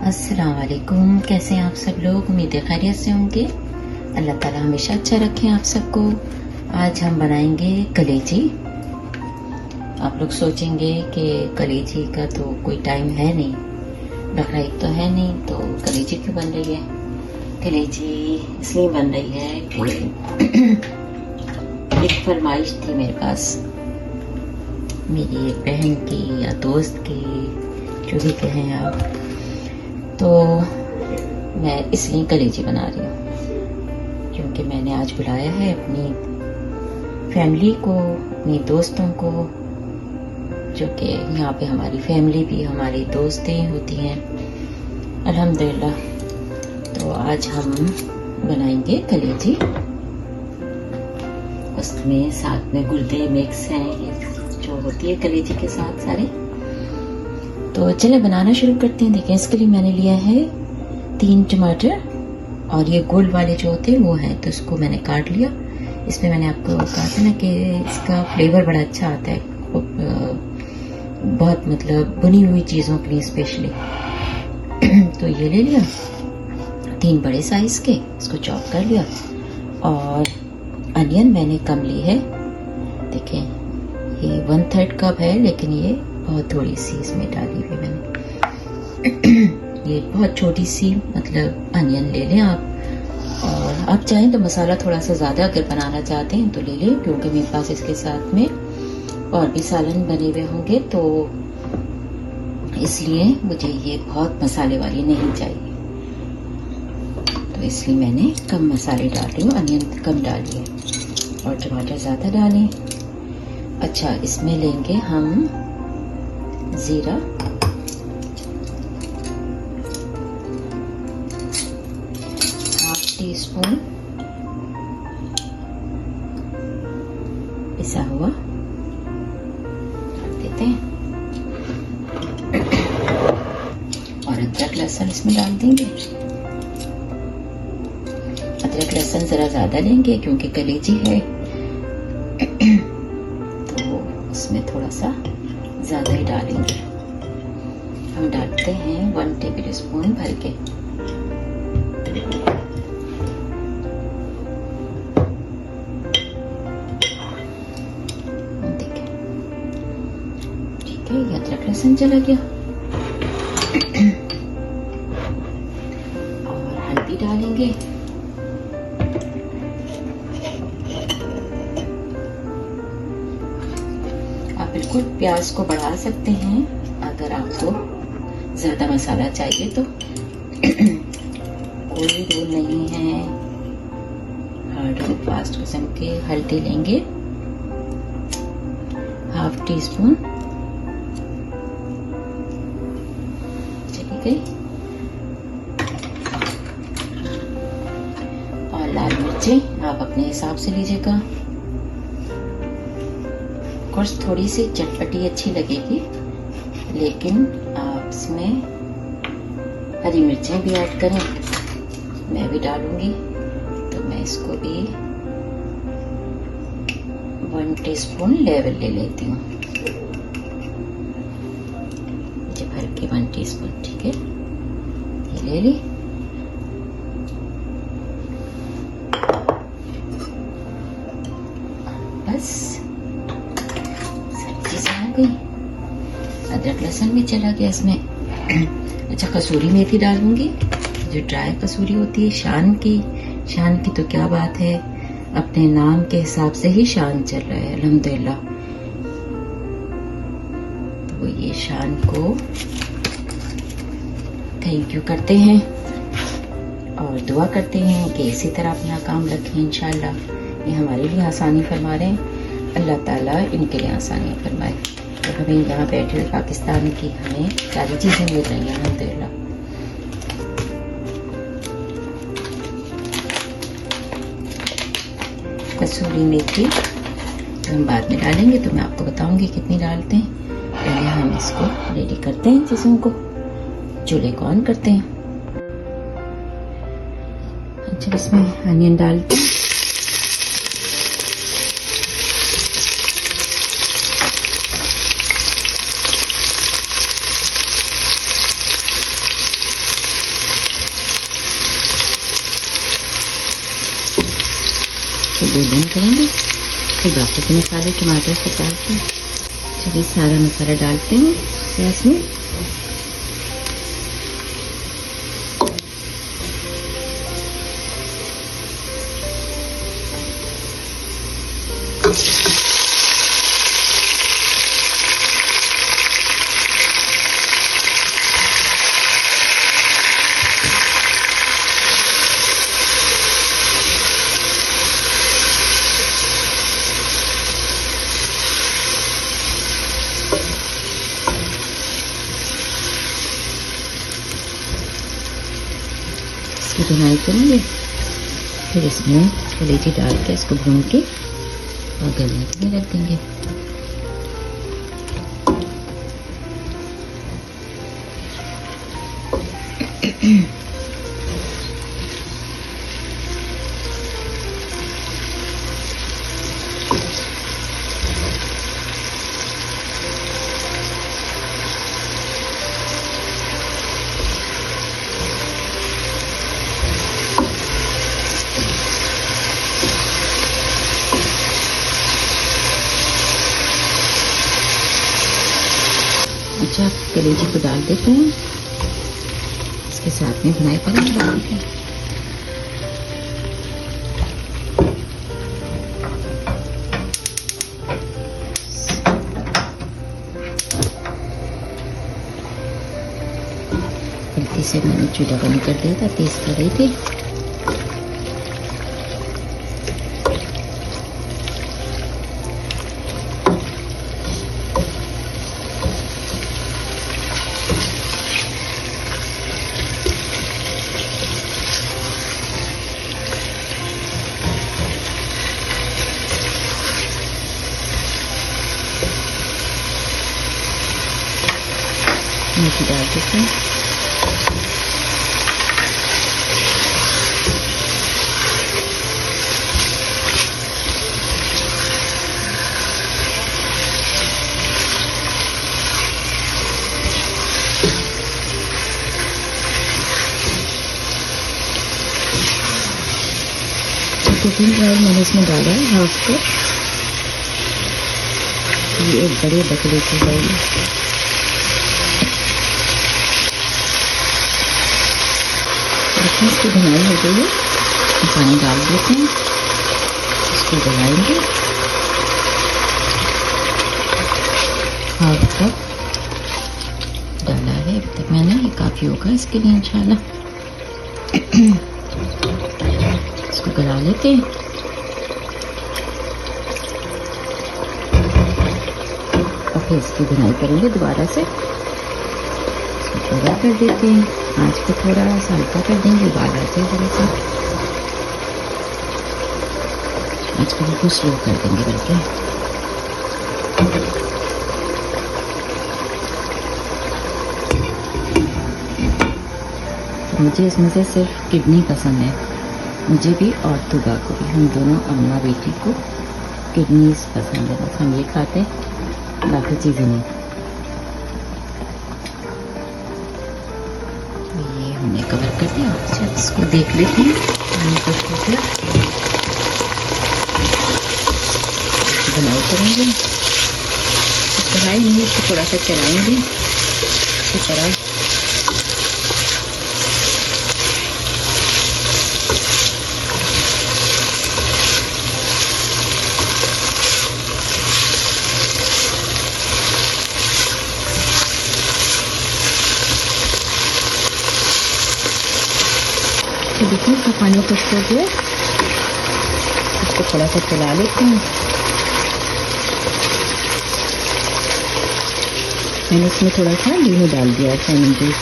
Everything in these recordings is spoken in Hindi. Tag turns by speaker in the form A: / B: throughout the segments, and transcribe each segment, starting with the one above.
A: अस्सलाम वालेकुम। कैसे हैं आप सब लोग? उम्मीद है खैरियत से होंगे। अल्लाह ताला हमेशा अच्छा रखें आप सबको। आज हम बनाएंगे कलेजी। आप लोग सोचेंगे कि कलेजी का तो कोई टाइम है नहीं, बकरा ईद तो है नहीं, तो कलेजी क्यों बन रही है? कलेजी इसलिए बन रही है कि एक फरमाइश थी मेरे पास, मेरी एक बहन की या दोस्त की, जो भी कहें आप, तो मैं इसलिए कलेजी बना रही हूँ क्योंकि मैंने आज बुलाया है अपनी फैमिली को, अपनी दोस्तों को, जो कि यहाँ पे हमारी फैमिली भी हमारी दोस्तें होती हैं अल्हम्दुलिल्लाह। तो आज हम बनाएंगे कलेजी, उसमें साथ में गुर्दे मिक्स हैं, ये जो होती है कलेजी के साथ सारे। तो चले बनाना शुरू करते हैं। देखें, इसके लिए मैंने लिया है 3 टमाटर, और ये गोल्ड वाले जो होते हैं वो हैं, तो इसको मैंने काट लिया। इसमें मैंने आपको कहा था ना कि इसका फ्लेवर बड़ा अच्छा आता है, बहुत मतलब बुनी हुई चीज़ों के लिए स्पेशली। तो ये ले लिया 3 बड़े साइज के, इसको चॉप कर लिया। और अनियन मैंने कम ली है, देखें ये 1/3 कप है, लेकिन ये बहुत थोड़ी सी इसमें डाली हुई मैंने। ये बहुत छोटी सी मतलब अनियन ले लें आप, और आप चाहें तो मसाला थोड़ा सा ज़्यादा अगर बनाना चाहते हैं तो ले लें, क्योंकि मेरे पास इसके साथ में और भी सालन बने हुए होंगे, तो इसलिए मुझे ये बहुत मसाले वाली नहीं चाहिए, तो इसलिए मैंने कम मसाले डाल रही हूँ, अनियन कम डाली है और टमाटर ज़्यादा डालें। अच्छा, इसमें लेंगे हम जीरा, ½ टीस्पून पिसा हुआ देते हैं, और अदरक लहसुन इसमें डाल देंगे। अदरक लहसुन जरा ज्यादा लेंगे क्योंकि कलेजी है, तो उसमें थोड़ा सा ज्यादा ही डालेंगे। हम डालते हैं 1 टेबल स्पून भर के। देखें, ठीक है, ये अदरक लहसुन चला गया। और हल्दी डालेंगे, बिल्कुल प्याज को बढ़ा सकते हैं अगर आपको ज्यादा मसाला चाहिए तो। कोई रूल नहीं है, हार्ड और फास्ट किस्म के। हल्दी लेंगे ½ टीस्पून, चली गई। और लाल मिर्चें आप अपने हिसाब से लीजिएगा, कोर्स थोड़ी सी चटपटी अच्छी लगेगी, लेकिन आप इसमें हरी मिर्चें भी ऐड करें, मैं भी डालूंगी, तो मैं इसको भी 1 टीस्पून लेवल ले लेती हूँ, ये भर के 1 टीस्पून, ठीक है, ये ले ली। बस गई, अदरक लहसुन भी चला गया इसमें। अच्छा, कसूरी मेथी डालूंगी, जो ड्राई कसूरी होती है, शान की तो क्या बात है, अपने नाम के हिसाब से ही शान चल रहा है अल्हम्दुलिल्लाह। तो ये शान को थैंक यू करते हैं और दुआ करते हैं कि इसी तरह अपना काम रखें इंशाल्लाह। ये हमारे लिए आसानी फरमा रहे हैं, अल्लाह ताला इनके लिए आसानियाँ फरमाए। तो हमें यहाँ बैठे हुए पाकिस्तान की हमें सारी चीज़ें मिल रही हैं अल्हम्दुलिल्लाह। कसूरी मेथी तो हम बाद में डालेंगे, तो मैं आपको बताऊंगी कितनी डालते हैं। पहले हम इसको रेडी करते हैं चीज़ों को, चूल्हे को ऑन करते हैं। अच्छा, इसमें अनियन डालते हैं, इसको गोल्डन करेंगे। फिर बाकी के मसाले टमाटर से डालते हैं। चलिए सारा मसाला डालते हैं गैस में। इसकी भुनाई करेंगे। फिर इसमें कलेजी डाल के इसको भून के और गलने के लिए रख देंगे। अच्छा, कलेजी को डाल देते हैं। इसके साथ में भुनाई करेंगे डाल के। गलती से मैंने चूल्हा बंद कर दिया था, तेज कर रही थी। नीचे डाल देते हैं। कुकिंग ऑयल मैंने इसमें डाला है हाफ कप। ये एक बड़े बकरे की ऑयल है। इसकी भुनाई हो गई है, पानी डाल देते हैं। इसको गलाएंगे। हाफ कप डाला है अब तक मैंने, ये काफ़ी होगा इसके लिए इंशाल्लाह। इसको गला लेते हैं। और फिर इसकी भुनाई करेंगे दोबारा से। इसको पूरा कर देते हैं। आँच को थोड़ा सा हल्का कर देंगे, उबाल आते हैं थोड़ा सा। आँच को बिल्कुल स्लो कर देंगे बल्कि। तो मुझे इसमें से सिर्फ किडनी पसंद है, मुझे भी और तुगा को भी। हम दोनों अम्मा बेटी को किडनीज पसंद है, बस हम ये खाते हैं, बाकी चीज़ें नहीं। ये हमने कवर कर दिया। अच्छा, इसको देख लेते हैं पानी को छोड़ बनाई करेंगे। कढ़ाई नहीं, इसको थोड़ा सा चलाएंगे इस तरह। देखिए इसका पानी खुश्क हो गया। इसको थोड़ा सा चला लेते हैं। मैंने इसमें थोड़ा सा नींबू डाल दिया है, लेमन जूस,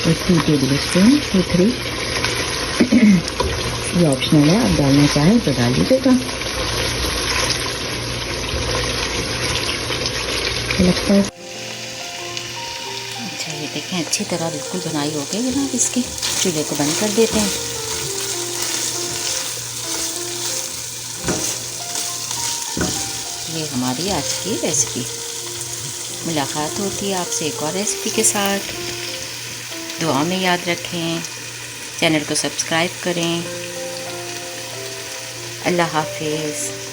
A: 2 टेबल स्पून, 2-3। ये ऑप्शनल है, आप डालना चाहें तो डाल लीजिएगा। लगता है अच्छा, ये देखें अच्छी तरह बिल्कुल बनाई हो गई जनाब। इसके चूल्हे को बंद कर देते हैं। ये हमारी आज की रेसिपी। मुलाकात होती है आपसे एक और रेसिपी के साथ। दुआ में याद रखें, चैनल को सब्सक्राइब करें। अल्लाह हाफिज़।